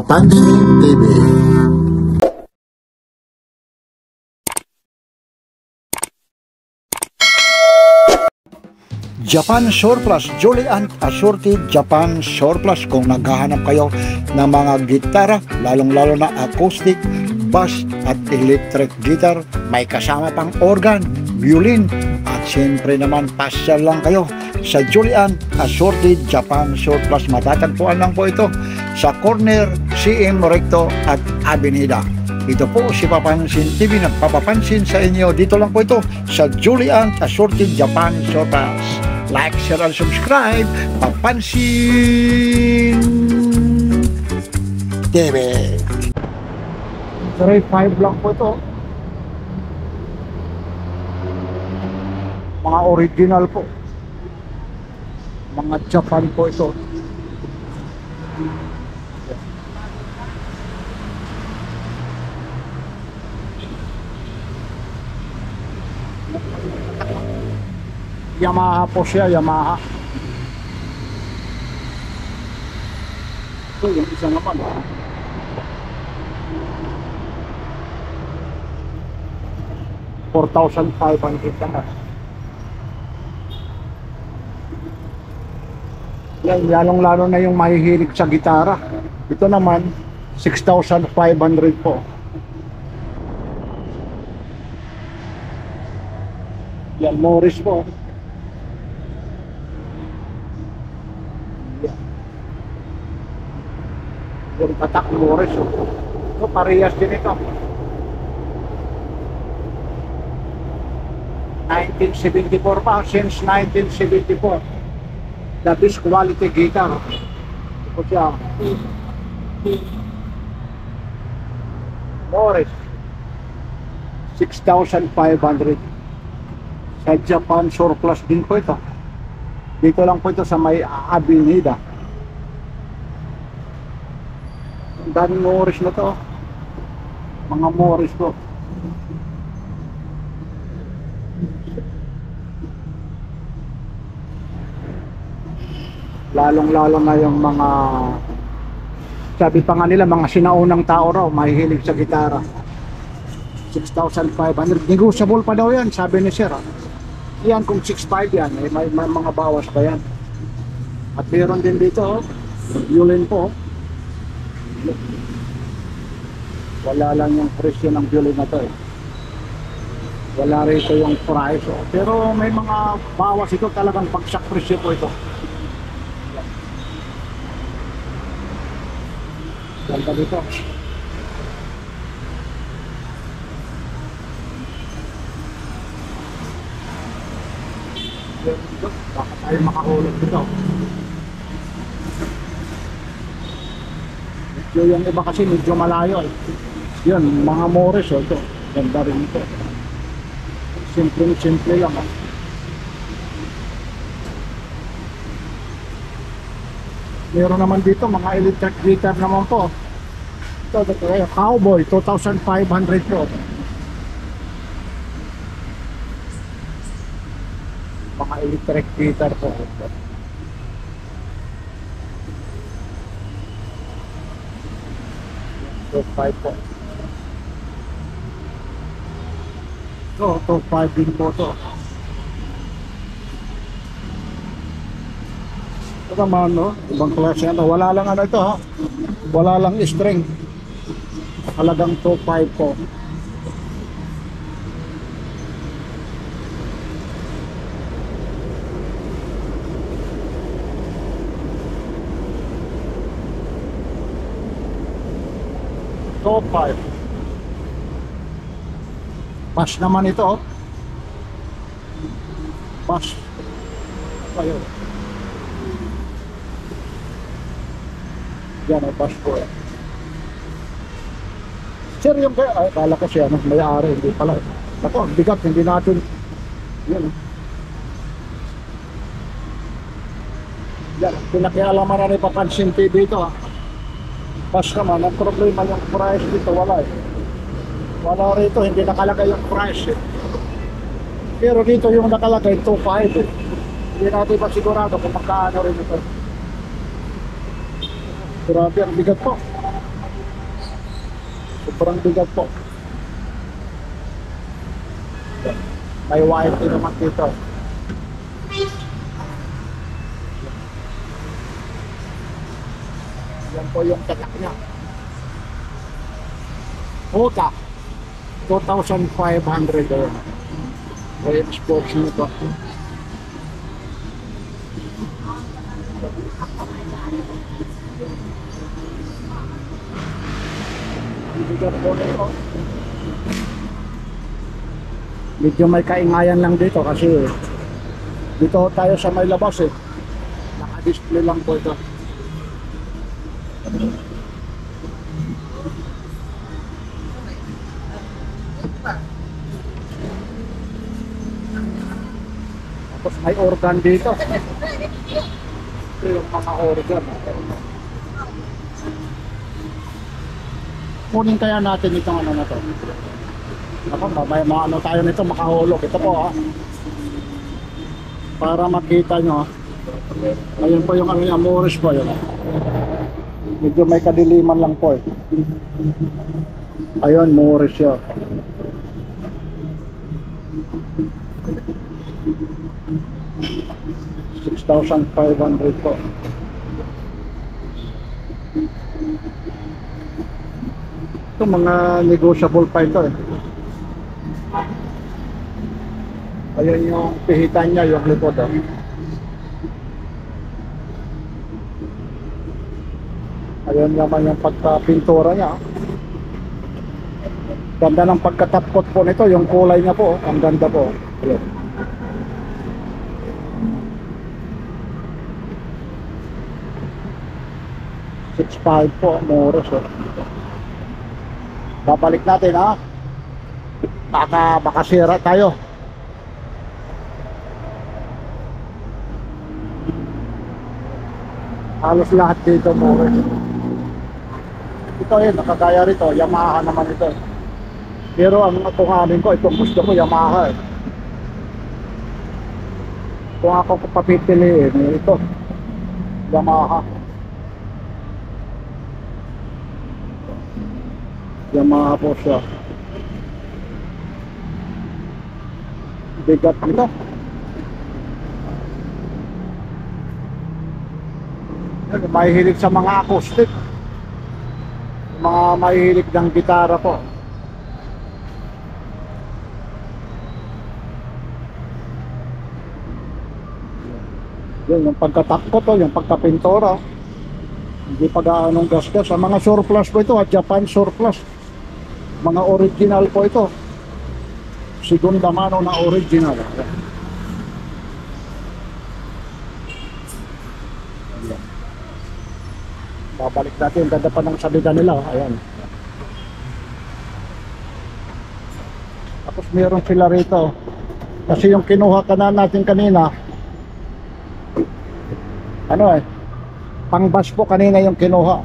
Papansin TV. Japan Surplus, Julian Assorted Japan Surplus. Kung naghahanap kayo ng mga gitara, lalong-lalo na acoustic, bass at electric guitar, may kasama pang organ, violin, at siyempre naman pasyal lang kayo sa Julian Assorted Japan Surplus. Matatagpuan lang po ito sa corner CM Recto at Avenida. Ito po si Papansin TV, nagpapapansin sa inyo. Dito lang po ito sa Julian Assorted Japan Surplus. Like, share, and subscribe. Papansin TV. 3.5 lang po ito. Mga original po. Mga Japan po ito. Yamaha po siya, Yamaha. Ito yung isa naman. $4,500 na. Yan, lalong-lalo na yung mahihilig sa gitara. Ito naman, 6,500 po. Yan, Morris po. Yung tatak Morris. Ito, parehas din ito. 1974 pa, since 1974. The best quality guitar. Ito siya. Morris. 6,500. Sa Japan Surplus din po ito. Dito lang po ito sa may Avenida. Ang daming Morris na to. Mga Morris po. Lalong-lalo na yung mga, sabi pa nga nila, mga sinaunang tao raw mahihilig sa gitara. 6,500. Negotiable pa daw yan, sabi ni Sir. Yan, kung 6,500 yan, may mga bawas pa yan. At meron din dito, violin po. Wala lang yung presyo ng violin na to eh. Wala rito yung price. Pero may mga bawas ito, talagang pagsak presyo po ito. Ganda dito. Baka tayo makahulog dito. Medyo yung iba kasi medyo malayo eh. Yun, mga Morris oh, ito. Ganda rin ito. Simple lang oh. Meron naman dito mga electric guitar naman po. Ito, Cowboy, 2,500 po. Mga electric guitar po. So, 5 po. So, 5 din po to. Ito naman, no? Ibang klase ano. Wala lang ano ito, ha? Wala lang string. Halagang 2.5 po. Top 5. Bass naman ito, oh. Bass. Ayun. Yan ang bass po eh. Sir, yung kaya, ay, kala ko siya, may-ari, hindi pala. Ako, bigat, hindi natin. Yan. Yan, pinakialaman na rin Papansin TV ito, ha. Bass naman, ang problema yung price dito, wala eh. Wala rito, hindi nakalagay yung price eh. Pero dito yung nakalagay, 2.5 eh. Hindi natin pa sigurado kung magkano rin ito. Grabe, ang bigat po. Sobrang bigat po. May wire din naman dito. Yan po yung tatak niya. Hoka. 2,500 doon. May sports nito. Bigat po nito. Medyo may kaingayan lang dito kasi dito tayo sa may labas eh. Naka-display lang po ito. Tapos may organ dito. Ito yung mga organ. Kunin kaya natin itong ano na to. Ako, may ano tayo nito, makahulog. Ito po ha. Para makita nyo ha. Ayun po yung ano yung Amores po yun. Medyo may kadiliman lang po eh. Ayun, Amores yun. $6,500 po. Ito mga negotiable pa ito eh. Ayun yung pihitan niya, yung likod oh. Ayun naman yung pagkapintura niya. Ganda ng pagkatapkot po nito, yung kulay niya po, ang ganda po. Ayun. $6,500 po, Moros oh. Babalik natin ha. Baka sira tayo. Halos lahat dito Moros. Ito eh, nakagaya rito, Yamaha naman ito. Pero ang tunganin ko, itong gusto ko Yamaha eh. Kung ako papipiliin, ito Yamaha. Yamaha po siya. Bigat nito. Mahihilig sa mga acoustic. Mga mahihilig ng gitara po. Yun, yung pagkatakot to, yung pagkapintora. Hindi pa gaanong gasgas. Sa mga surplus po ito, at Japan surplus. Mga original po ito. Segunda mano na original. Babalik natin, ganda pa ng salida nila. Ayan. Tapos meron sila rito. Kasi yung kinuha ka na natin kanina, ano eh, pang bass po kanina yung kinuha.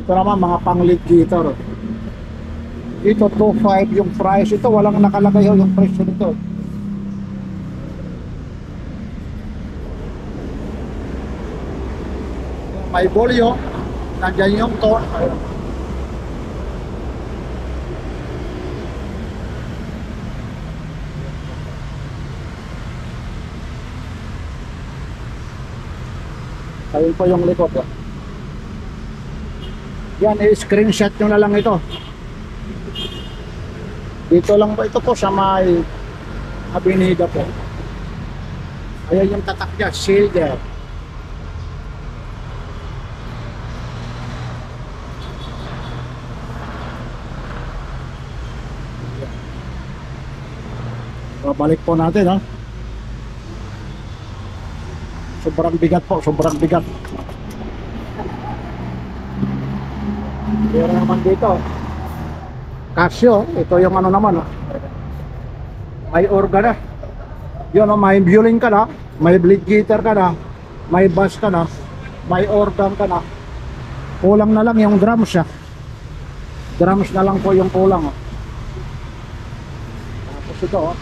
Ito naman mga pang lead guitar. Ito 2.5 yung price. Ito walang nakalagay yung presyo nito. May volume, nandiyan yung tone. Ayun po yung likod. Yan, i-screenshot nyo na lang ito. Dito lang po ito po sa may Avenida po. Ayan yung tatak niya, silver. Babalik po natin ha. Sobrang bigat po, sobrang bigat. Pero naman dito Casio, ito yung ano naman oh. May organ na. Yun oh, may violin ka na, may lead guitar ka na, may bass ka na, may organ ka na. Kulang na lang yung drums siya. Drums na lang po yung kulang oh. Tapos ito oh,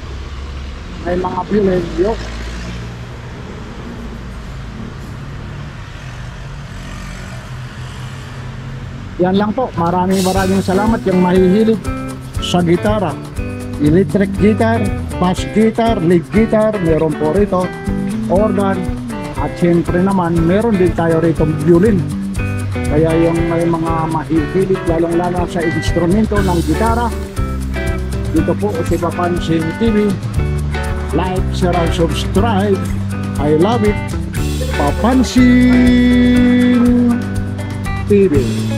may mga violin yun. Yan lang po. Maraming salamat yung mahihilig sa gitara. Electric guitar, bass guitar, lead guitar, meron po rito organ, at syempre naman meron din tayo rito violin. Kaya yung may mga mahihilig lalong lalo sa instrumento ng gitara, dito po sa Papansin TV. Like, share, and subscribe. I love it. Papansin TV.